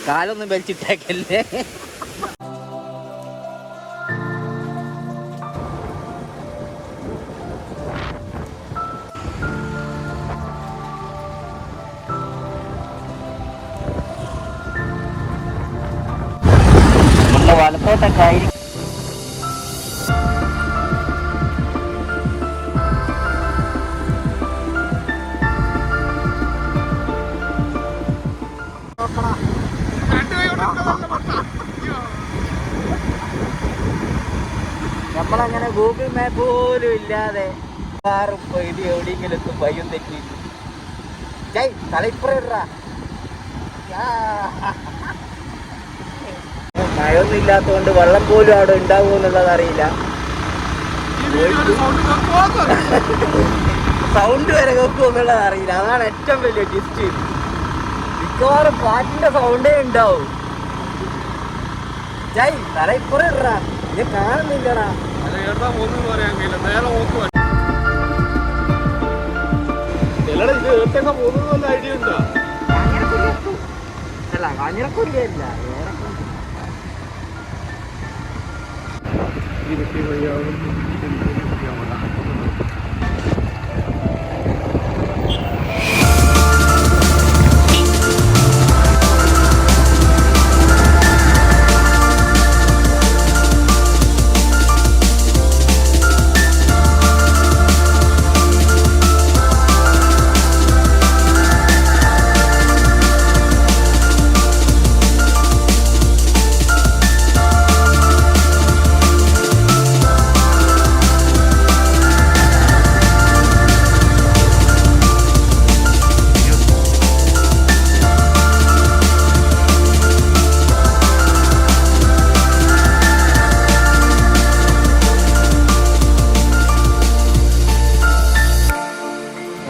കാലൊന്നും വലിച്ചിട്ടേക്കല്ലേ. വലത്തോട്ടൊക്കെ ആയിരിക്കും. നമ്മളങ്ങനെ Google map പോലും ഇല്ലാതെ കാറും പോയിട്ട് എവിടെയെങ്കിലും എത്തും. പയ്യും തെറ്റി തലയിപ്പുറ മഴയൊന്നും ഇല്ലാത്തതുകൊണ്ട് വെള്ളം പോലും അവിടെ ഉണ്ടാവും എന്നുള്ളത് അറിയില്ല. സൗണ്ട് വരെ കേൾക്കും എന്നുള്ളത് അറിയില്ല. അതാണ് ഏറ്റവും വലിയ ട്വിസ്റ്റ്. മിക്കവാറും പാട്ടിന്റെ സൗണ്ടേ ഉണ്ടാവും. തലയിപ്പുറ ഇടാ, ഞാൻ കാണുന്നില്ലടാ. ഐഡിയ ഉണ്ടോ? അല്ല കാഞ്ഞിരക്കുരിയല്ല, ഇതൊക്കെ വഴിയാവും.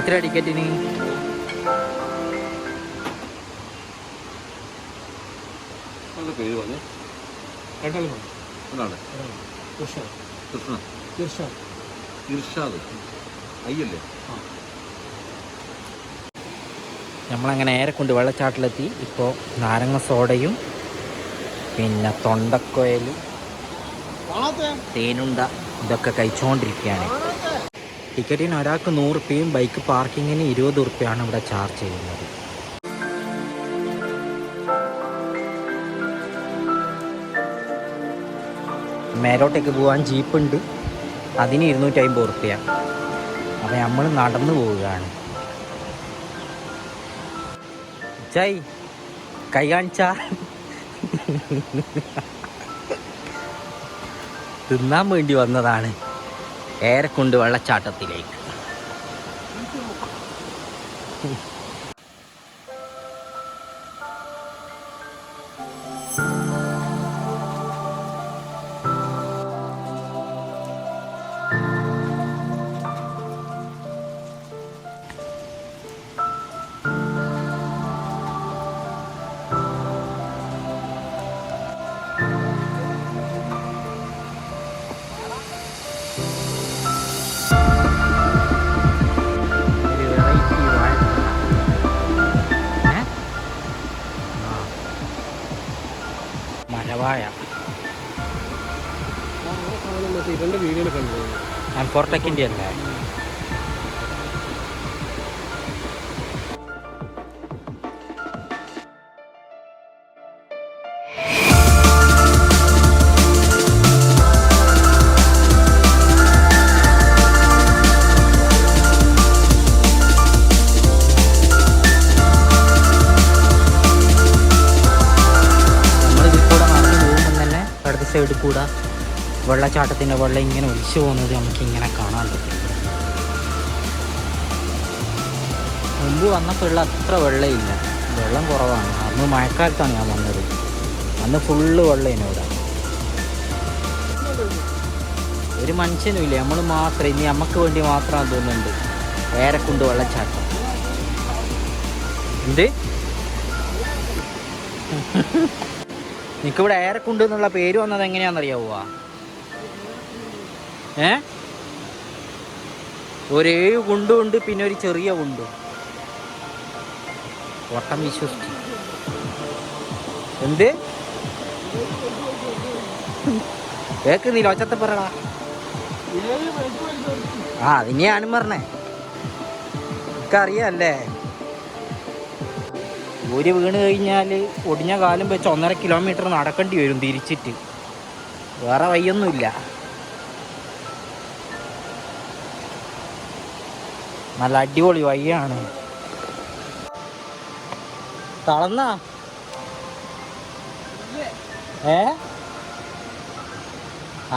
എത്ര ടിക്കറ്റിന്? നമ്മളങ്ങനെ ഏരെക്കൊണ്ട് വെള്ളച്ചാട്ടിലെത്തി. ഇപ്പോൾ നാരങ്ങ സോഡയും പിന്നെ തൊണ്ടക്കൊയലും തേനുണ്ട ഇതൊക്കെ കഴിച്ചുകൊണ്ടിരിക്കുകയാണ്. ടിക്കറ്റിന് ഒരാൾക്ക് 100 രൂപയും ബൈക്ക് പാർക്കിങ്ങിന് 20 രൂപയാണ് ഇവിടെ ചാർജ് ചെയ്യുന്നത്. മേലോട്ടേക്ക് പോകാൻ ജീപ്പുണ്ട്, അതിന് 250 രൂപ. അപ്പം നമ്മൾ നടന്നു പോവുകയാണ്. കൈ കാണിച്ചാ തിന്നാൻ വേണ്ടി വന്നതാണ് ഏരെക്കൊണ്ട് വെള്ളച്ചാട്ടത്തിലേക്ക്. മരവാഴ ഫോർടെക്കിൻ്റെ അല്ലേ? സൈഡിൽ കൂടെ വെള്ളച്ചാട്ടത്തിൻ്റെ വെള്ളം ഇങ്ങനെ ഒലിച്ചു പോകുന്നത് നമുക്കിങ്ങനെ കാണാൻ പറ്റും. മുമ്പ് വന്നപ്പോഴുള്ള അത്ര വെള്ളമില്ല, വെള്ളം കുറവാണ്. അന്ന് മഴക്കാലത്താണ് ഞാൻ വന്നത്, അന്ന് ഫുള്ള് വെള്ളം ഇവിടെ. ഒരു മനുഷ്യനും ഇല്ല, നമ്മൾ മാത്രം. ഇനി നമുക്ക് വേണ്ടി മാത്രമാണ് തോന്നുന്നുണ്ട് ഏരെക്കൊണ്ട് വെള്ളച്ചാട്ടം. എന്ത് നിനക്കിവിടെ ഏരെക്കുണ്ട് എന്നുള്ള പേര് വന്നത് എങ്ങനെയാണെന്നറിയാവുക? ഒരു 7 കുണ്ടുണ്ട്, പിന്നെ ഒരു ചെറിയ കുണ്ടും. ഓട്ടം വിശ്വസിച്ചു. എന്ത് കേക്കുന്നില്ല, ഒച്ചത്തെ പറടാ. ആ അതിനെയാനും പറഞ്ഞേ, എനിക്കറിയാല്ലേ. ഒരു വീണ് കഴിഞ്ഞാൽ ഒടിഞ്ഞ കാലം വെച്ച് 1.5 കിലോമീറ്റർ നടക്കേണ്ടി വരും തിരിച്ചിട്ട്. വേറെ വഴിയൊന്നുമില്ല. നല്ല അടിപൊളി വഴിയാണ്. തളർന്നാ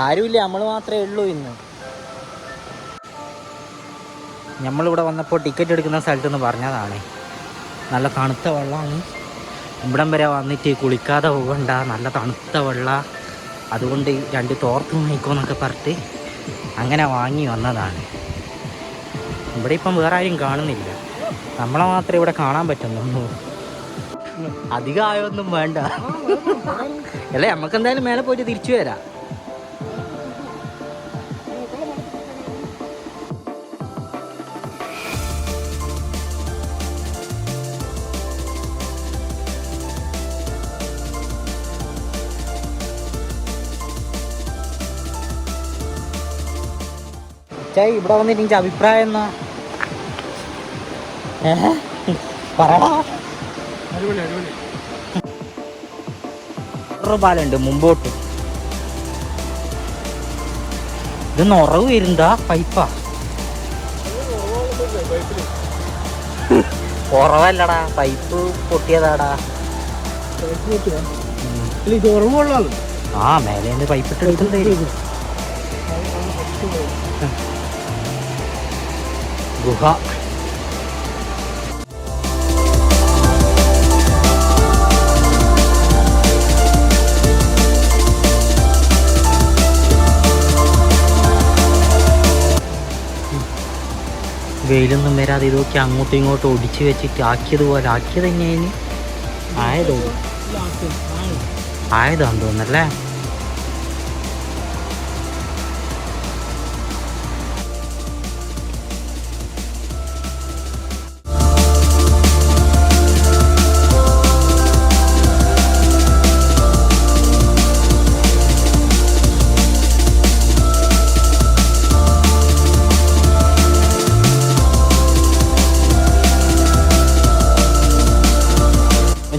ആരുമില്ല, നമ്മൾ മാത്രമേ ഉള്ളൂ ഇന്ന്. നമ്മളിവിടെ വന്നപ്പോൾ ടിക്കറ്റ് എടുക്കുന്ന സ്ഥലത്തെന്ന് പറഞ്ഞതാണ്. നല്ല തണുത്ത വെള്ളമാണ്. ഇവിടം വരെ വന്നിട്ട് കുളിക്കാതെ പോകണ്ട, നല്ല തണുത്ത വെള്ളം. അതുകൊണ്ട് 2 തോർത്ത് വാങ്ങിക്കോന്നൊക്കെ പറഞ്ഞിട്ട് അങ്ങനെ വാങ്ങി വന്നതാണ്. ഇവിടെ ഇപ്പം വേറെ ആരും കാണുന്നില്ല, നമ്മളെ മാത്രമേ ഇവിടെ കാണാൻ പറ്റുന്നുള്ളൂ. അധികം ആയൊന്നും വേണ്ട അല്ലേ, നമുക്ക് എന്തായാലും മേലെ പോയിട്ട് തിരിച്ചു വരാം. ഇവിടെ വന്നിട്ട് എനിക്ക് അഭിപ്രായം എന്നാ പറടാ. പാലുണ്ട് മുമ്പോട്ട്. ഇത് ഉറവ് വരുന്നതാ പൈപ്പാ? ഉറവല്ലടാ, പൈപ്പ് പൊട്ടിയതാടാ. ആ മേലെ പൈപ്പ് ഇട്ട് എടുക്കുന്നതായിരിക്കും. ഗുഹ വെയിലൊന്നും വരാതെ ഇതൊക്കെ അങ്ങോട്ടും ഇങ്ങോട്ടും ഒടിച്ച് വെച്ചിട്ട് ആക്കിയതുപോലെ ആക്കിയത് തന്നെയാണ്. ആയതാന്ന് തോന്നല്ലേ.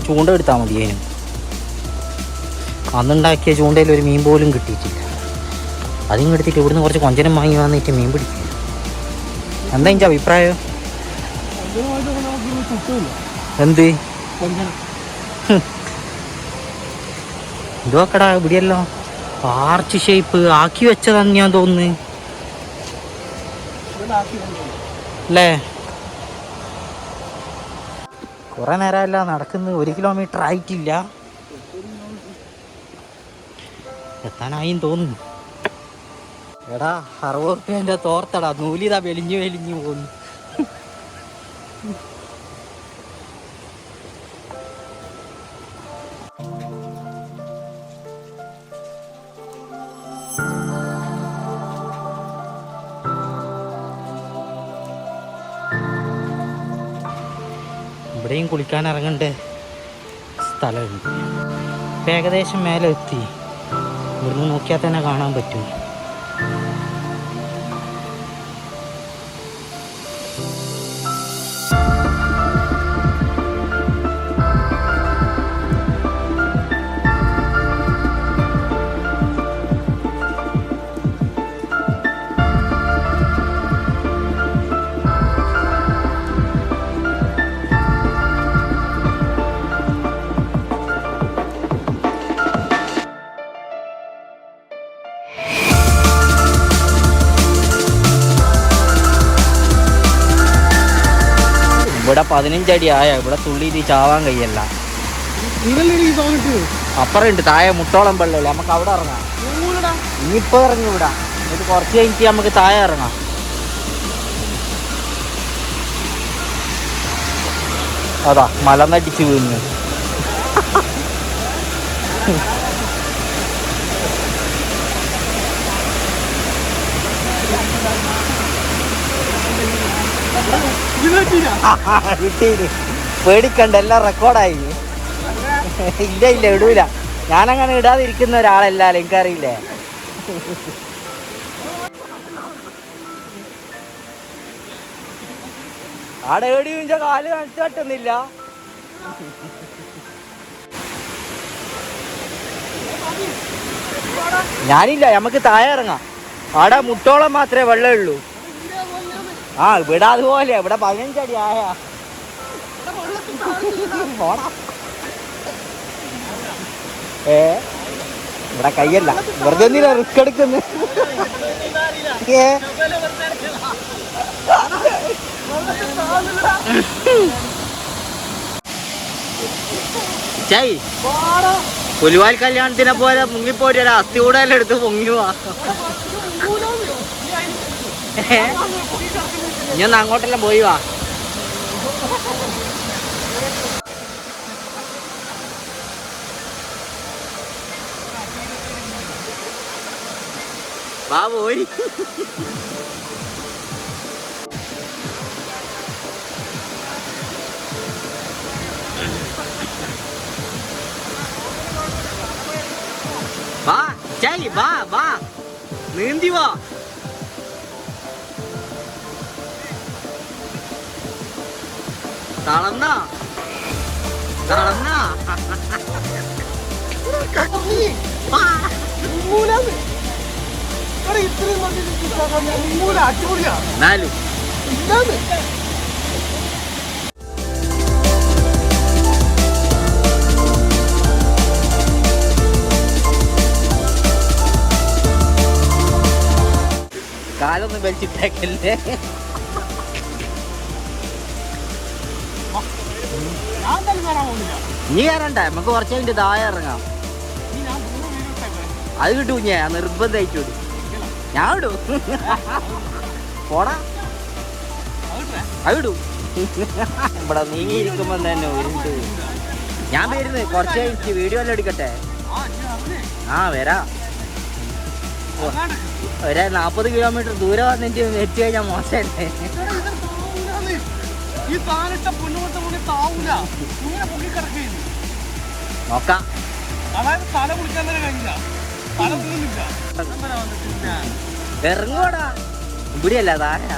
ചൂണ്ട എടുത്താൽ മതി. അതിനും അന്നുണ്ടാക്കിയ ചൂണ്ടയിൽ ഒരു മീൻ പോലും കിട്ടിയിട്ടില്ല. അതിങ്ങ് എടുത്തിട്ട് ഇവിടുന്ന് കുറച്ച് കൊഞ്ചനം വാങ്ങി വന്നിട്ട് മീൻ പിടിക്കുക. എന്താ എൻ്റെ അഭിപ്രായം? എന്ത് ഇതൊക്കെടാ ഇവിടെയല്ലോ ആർച്ച് ഷേപ്പ് ആക്കി വെച്ചതാന്ന് ഞാൻ തോന്നുന്നു അല്ലേ. കുറെ നേരമല്ല നടക്കുന്നത്, 1 കിലോമീറ്റർ ആയിട്ടില്ല, എത്താനായും തോന്നുന്നു. എടാ 60 റുപ്യേൻ്റെ തോർത്തടാ, നൂലിതാ വെലിഞ്ഞു വെലിഞ്ഞു പോകുന്നു. ഇവിടെയും കുളിക്കാൻ ഇറങ്ങേണ്ട സ്ഥലമുണ്ട്. ഇപ്പം ഏകദേശം മേലെ എത്തി. ഇവിടുന്ന് നോക്കിയാൽ തന്നെ കാണാൻ പറ്റും. ഇവിടെ 15 അടി ആയ ഇവിടെ തുള്ളിയിട്ട് ചാവാൻ കഴിയല്ല. അപ്പുറം ഉണ്ട് താഴെ മുട്ടോളം വെള്ളമില്ല, നമുക്ക് അവിടെ ഇറങ്ങാം. ഇനിയിപ്പോ ഇറങ്ങി വിടാം, ഇത് കുറച്ച് കഴിഞ്ഞിട്ട് നമുക്ക് താഴെ ഇറങ്ങാം. അതാ മലന്നടിച്ച് വീഴുന്നു. കിട്ടീന് പേടിക്കണ്ട, എല്ലാം റെക്കോർഡായി. ഇല്ല ഇല്ല, ഇടൂല. ഞാനങ്ങനെ ഇടാതിരിക്കുന്ന ഒരാളല്ല, എനിക്കറിയില്ലേ. ആടെ എവിടെയും കാല് കാണിച്ചു പറ്റുന്നില്ല. ഞാനില്ല, നമുക്ക് താഴെ ഇറങ്ങാം. ആടെ മുട്ടോളം മാത്രമേ വെള്ളമുള്ളൂ. ആ ഇവിടെ അതുപോലെ, ഇവിടെ 15 അടി ആയ. ഇവിടെ കയ്യല്ല, വെറുതെ എന്തിനാ റിസ്ക് എടുക്കുന്നു. പുലിവാൽ കല്യാണത്തിനെ പോലെ മുങ്ങിപ്പോയിട്ട് ഒരു അസ്ഥി കൂടെല്ലാം എടുത്ത് പൊങ്ങിവാ. ഇനി അങ്ങോട്ടെല്ലാം പോയി വാ. വാ പോയി. വാ ചായ്, വാ വാ, നീന്തി വാ. തളർന്ന എന്നാലും കാലൊന്നും വലിച്ചിട്ടേക്കല്ലേ. നീ കയറണ്ട, നമുക്ക് കുറച്ച് കഴിഞ്ഞിട്ട് താഴെ ഇറങ്ങാം. അത് കിട്ടൂ, ഞാൻ നിർബന്ധമായിട്ട് വിടും. ഞാൻ വിടും. പോടാ, അത് വിടും. ഇവിടെ നീങ്ങിയിരിക്കുമ്പോ തന്നെ ഒരുണ്ട്. ഞാൻ വരുന്നത് കുറച്ച് കഴിഞ്ഞിട്ട് വീഡിയോ എല്ലാം എടുക്കട്ടെ. ആ വരാ. ഒരു 40 കിലോമീറ്റർ ദൂരെ വന്നിട്ട് എത്തി കഴിഞ്ഞാൽ മോശമല്ലേ. നോക്കാം. ഇറങ്ങോടാ, ഇവിടെയല്ല താഴെ.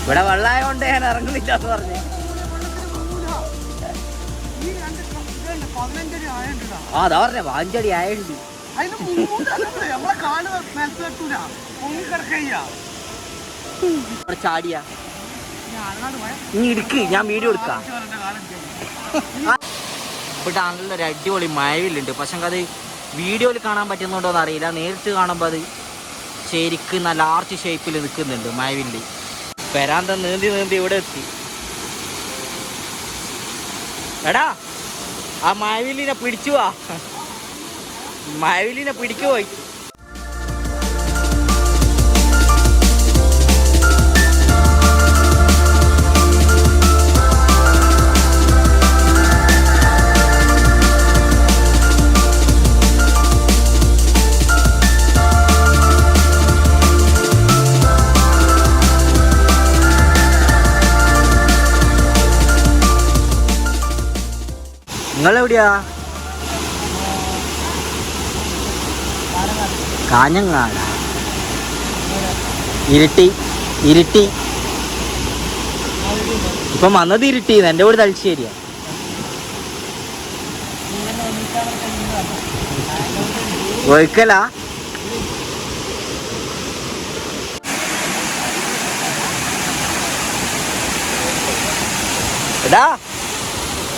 ഇവിടെ വെള്ളമായോണ്ട് ഞാൻ ഇറങ്ങുന്നില്ല എന്ന് പറഞ്ഞു. ആ അതാ പറഞ്ഞ 15 അടി ആയുണ്ട്. ചാടിയാ നീ ഇടുക്ക്, ഞാൻ വീഡിയോ എടുക്കാം. ഇവിടെ നല്ലൊരു അടിപൊളി മഴവില്ലുണ്ട്. പക്ഷെ അത് വീഡിയോയിൽ കാണാൻ പറ്റുന്നുണ്ടോന്ന് അറിയില്ല. നേരിട്ട് കാണുമ്പോൾ അത് ശരിക്കും നല്ല ആർച്ച് ഷേപ്പിൽ നിൽക്കുന്നുണ്ട് മഴവില്ല്. പെരാന്തം നീന്തി നീന്തി ഇവിടെ എത്തി. എടാ, ആ മഴവില്ലിനെ പിടിച്ചു വാ. മഴവില്ലിനെ പിടിക്കുപോയി. നിങ്ങളെവിടെയാ? കാഞ്ഞങ്ങാട്. ഇരുട്ടി. ഇപ്പം വന്നത് ഇരുട്ടി. എൻ്റെ വീട് തലശ്ശേരിയാ. ഒഴിക്കലാ? എടാ,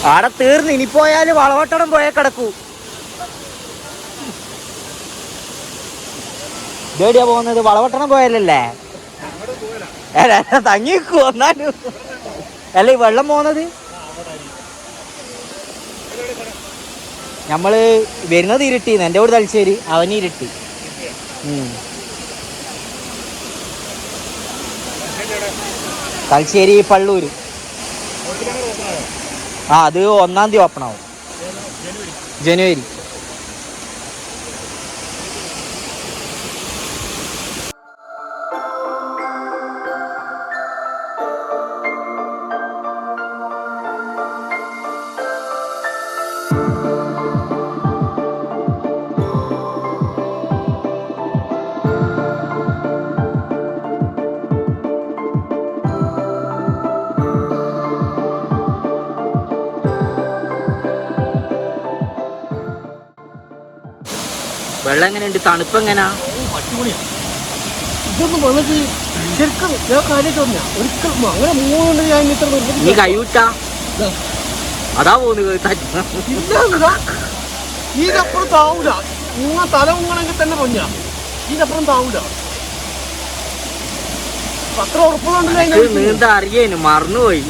ആടെ തീർന്ന്. ഇനി പോയാല് വളവട്ടണം പോയാൽ കിടക്കൂ. ഇതെവിടെയാ പോകുന്നത്? വളവട്ടണം പോയാലല്ലേ? തങ്ങി വെക്കൂ എന്നാലും. അല്ല ഈ വെള്ളം പോകുന്നത്? നമ്മള് വരുന്നത് ഇരുട്ടിന്ന്. എൻ്റെ വീട് തലശ്ശേരി, അവന് ഇരുട്ടി. തലശ്ശേരി പള്ളൂര്. ആ അത് 1-ാം തീയതി ഓപ്പൺ ആവും. ജനുവരി. വെള്ളം എങ്ങനെയുണ്ട്? തണുപ്പ് എങ്ങനാ? ഇതൊന്നും വെള്ളത്തിൽ ശരിക്കും ഞാൻ കാര്യമായിട്ട് പറഞ്ഞ ഒരിക്കലും അങ്ങനെ മൂന്നുകൊണ്ട് ഞാൻ ഇത്ര നീ കൈവിട്ടാ അതാ പോകുന്നത്. ഇതിനപ്പുറം താവൂല. തല ഉങ്ങണെങ്കിൽ തന്നെ പൊഞ്ഞ ഇതിനപ്പുറം താവൂല. അത്ര ഉറപ്പുണ്ടല്ലോ. നീന്താ അറിയേനു, മറന്നുപോയി.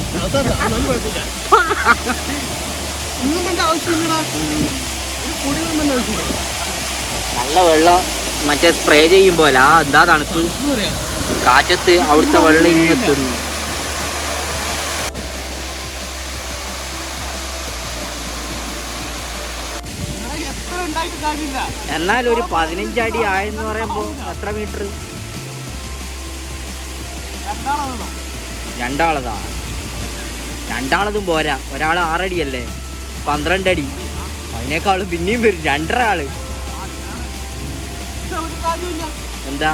നല്ല വെള്ളം മറ്റേ സ്പ്രേ ചെയ്യുമ്പോലാ. എന്താ തണുപ്പ് കാറ്റത്ത് അവിടുത്തെ വെള്ളം ഇങ്ങെത്തുന്നു. എന്നാലും ഒരു 15 അടി ആയെന്ന് പറയുമ്പോ എത്ര മീറ്റർ? രണ്ടാളതും പോരാ. ഒരാൾ 6 അടിയല്ലേ, 12 അടി. അതിനേക്കാളും പിന്നെയും വരും 2.5 ആള്. എന്താ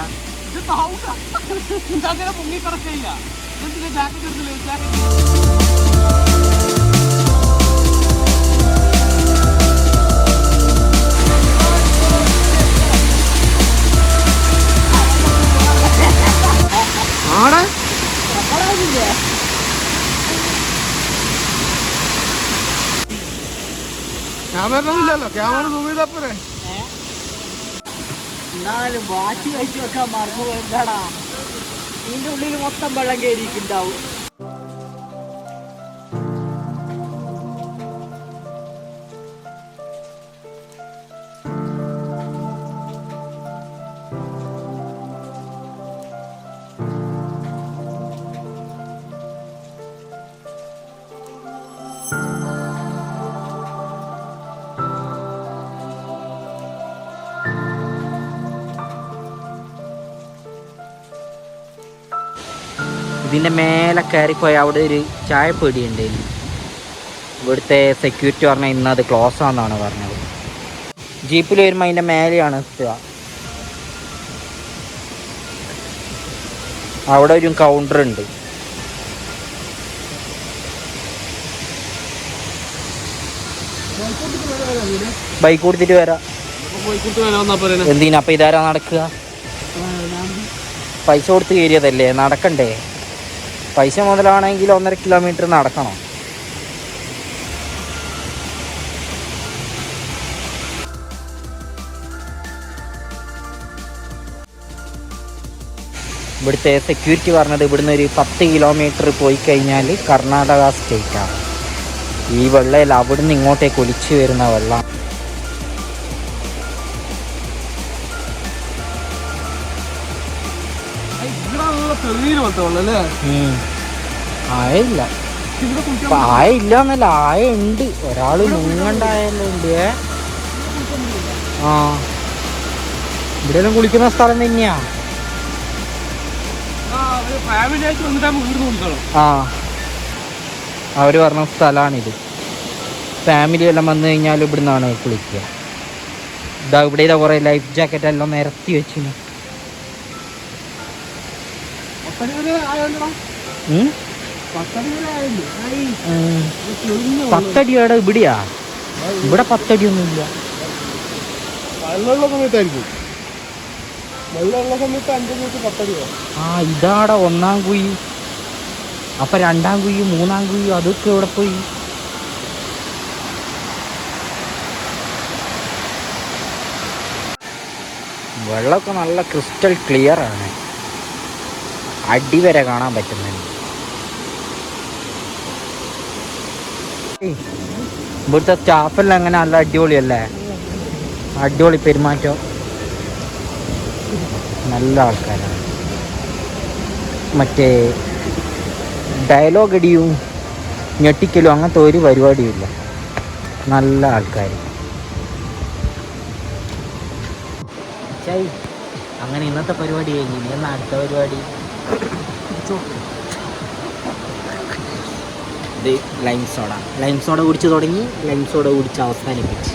ആടെ ക്യാമറ ഇല്ലല്ലോ. ക്യാമറ സൂം ചെയ്തപ്പോഴേ എന്നാലും വാച്ച് കഴിച്ചു വെക്കാൻ മറന്നു പോയതാടാ. ഇതിന്റെ ഉള്ളിൽ മൊത്തം വെള്ളം കയറിയിട്ടുണ്ടാവും. ഇതിൻ്റെ മേലെ കയറിപ്പോയി അവിടെ ഒരു ചായപ്പീടി ഉണ്ടായിരുന്നു. ഇവിടുത്തെ സെക്യൂരിറ്റി പറഞ്ഞാൽ ഇന്നത് ക്ലോസ് ആണെന്നാണ് പറഞ്ഞത്. ജീപ്പിൽ വരുമ്പോൾ അതിൻ്റെ മേലെയാണ് എത്തുക. അവിടെ ഒരു കൗണ്ടർ ഉണ്ട്. ബൈക്ക് കൊടുത്തിട്ട് വരാം. എന്തിനാ അപ്പം ഇതാരാ നടക്കുക? പൈസ കൊടുത്ത് കയറിയതല്ലേ, നടക്കണ്ടേ? പൈസ മുതലാണെങ്കിൽ 1.5 കിലോമീറ്റർ നടക്കണം. ഇവിടുത്തെ സെക്യൂരിറ്റി പറഞ്ഞത് ഇവിടുന്ന് ഒരു 10 കിലോമീറ്റർ പോയി കഴിഞ്ഞാൽ കർണാടക സ്റ്റേറ്റാണ്. ഈ വെള്ളയിൽ അവിടുന്ന് ഇങ്ങോട്ടേക്ക് ഒലിച്ചു വരുന്ന വെള്ളം. ആയില്ല ആയില്ല എന്നല്ല, ആയ ഉണ്ട്. ഒരാള് മുങ്ങണ്ടായാലും ഉണ്ട്. ആ ഇവിടെ എല്ലാം കുളിക്കുന്ന സ്ഥലം തന്നെയാ. ആ അവര് പറഞ്ഞ സ്ഥലമാണിത്. ഫാമിലി എല്ലാം വന്നു കഴിഞ്ഞാൽ ഇവിടുന്നാണ് കുളിക്കുക. ഇതാ ഇവിടെ ഇതാ കുറെ ലൈഫ് ജാക്കറ്റ് എല്ലാം നിരത്തി വെച്ചു. 10 അടിയോടെ ഇവിടെയാ. ഇവിടെ 10 അടിയൊന്നും ഇല്ല. വെള്ളമുള്ള സമയത്തായിരിക്കും. വെള്ളമുള്ള സമയത്ത് 5 മീറ്റർ 10 അടിയോ. ആ ഇതാടെ 1-ാം കുഴി. അപ്പൊ 2-ാം കുഴിയും 3-ാം കുഴിയും അതൊക്കെ ഇവിടെ പോയി. വെള്ളമൊക്കെ നല്ല ക്രിസ്റ്റൽ ക്ലിയർ ആണ്. അടി വരെ കാണാൻ പറ്റുന്നുണ്ട്. ഇവിടുത്തെ സ്റ്റാഫെല്ലാം അങ്ങനെ നല്ല അടിപൊളിയല്ലേ? അടിപൊളി പെരുമാറ്റം, നല്ല ആൾക്കാരാണ്. മറ്റേ ഡയലോഗ് അടിയും ഞെട്ടിക്കലും അങ്ങനത്തെ ഒരു പരിപാടിയുമില്ല. നല്ല ആൾക്കാർ. അങ്ങനെ ഇന്നത്തെ പരിപാടി കഴിഞ്ഞു. ഇനി അടുത്ത പരിപാടി ഇത് ലൈം സോഡ കുടിച്ച് തുടങ്ങി, ലൈം സോഡ കുടിച്ച് അവസാനിപ്പിച്ച്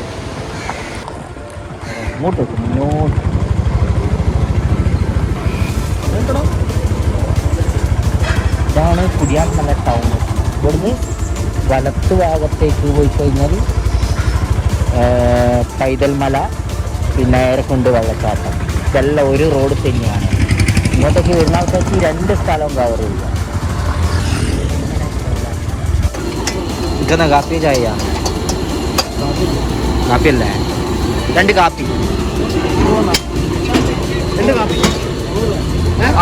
മുന്നോട്ട്. ഇതാണ് കുടിയാൻമല ടൗൺ. ഇവിടുന്ന് വലത്ത് ഭാഗത്തേക്ക് പോയി കഴിഞ്ഞാൽ പൈതൽ മല, പിന്നെ നേരെക്കുണ്ട് വെള്ളച്ചാട്ടം. ഇതെല്ലാം ഒരു റോഡ് തന്നെയാണ്. ഇങ്ങോട്ടേക്ക് വരുന്ന ആൾക്കാർക്ക് ഈ 2 സ്ഥലവും കവർ ചെയ്യുക. ഇതെന്നാ കാപ്പി ചായ? കാപ്പിയല്ലേ? 2 കാപ്പി.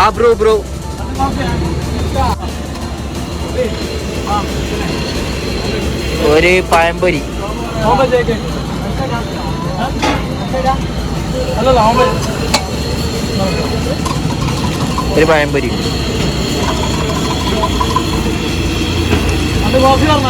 ആ ബ്രോ ബ്രോ. ഒരു പഴംപൊരി. ഒരു പഴംപൊരി. അത് കോഫി പറഞ്ഞ